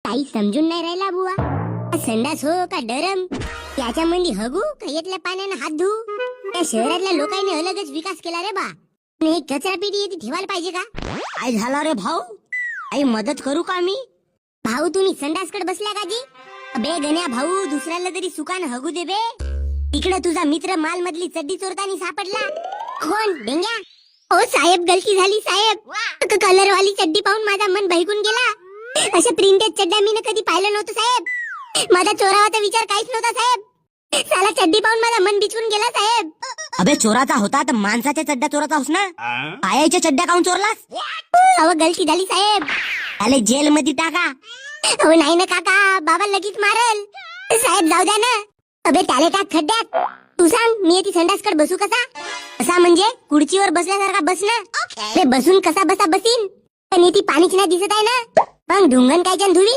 काही समजून नाही राहिला बुवा. संडास हो का डरम, त्याच्यामध्ये हगू का येतल्या पाण्यानं हात धुऊ. त्या शहरातल्या लोकांनी अलगच विकास केला रे बा. एक कचरा पेटी येते ठेवायला पाहिजे का? काय झालं रे भाऊ, काही मदत करू का मी? भाऊ तुम्ही संडासकडे बसल्या का जी? बे गण्या भाऊ, दुसऱ्याला तरी सुकान हगू दे बे. तिकडे तुझा मित्र माल मधली चड्डी चोरतानी सापडला. कोण डेंग्या? ओ साहेब, गलती झाली साहेब. कलर वाली चड्डी पाहून माझा मन भैकून गेला. अशा प्रिंटेड चड्ड्या मी कधी पाहिलं नव्हतं साहेब. माझा चोरावाचा विचार काहीच नव्हता साहेब. साला चड्डी पाहून माझा मन बिचून गेला साहेब. अबे चोराचा होता तर माणसाच्या चड्ड्या चोराचा होस ना. पायाच्या चड्ड्या काऊन चोरलास? अहो गलती झाली साहेब. त्याला जेल मध्ये टाका. अहो नाही ना काका, बाबा लगेच मारल. साहेब जाऊ द्या ना. अबे त्याला टाक खड्ड्यात. तू सांग, मी येते संडासकडे बसू कसा? कसा म्हणजे खुर्चीवर बसल्यासारखा बस ना. अरे बसून कसा बसा बसीन, पण ती पाणीच नाही दिसत आहे ना. मग ढुंगण कायच्यान धुवी.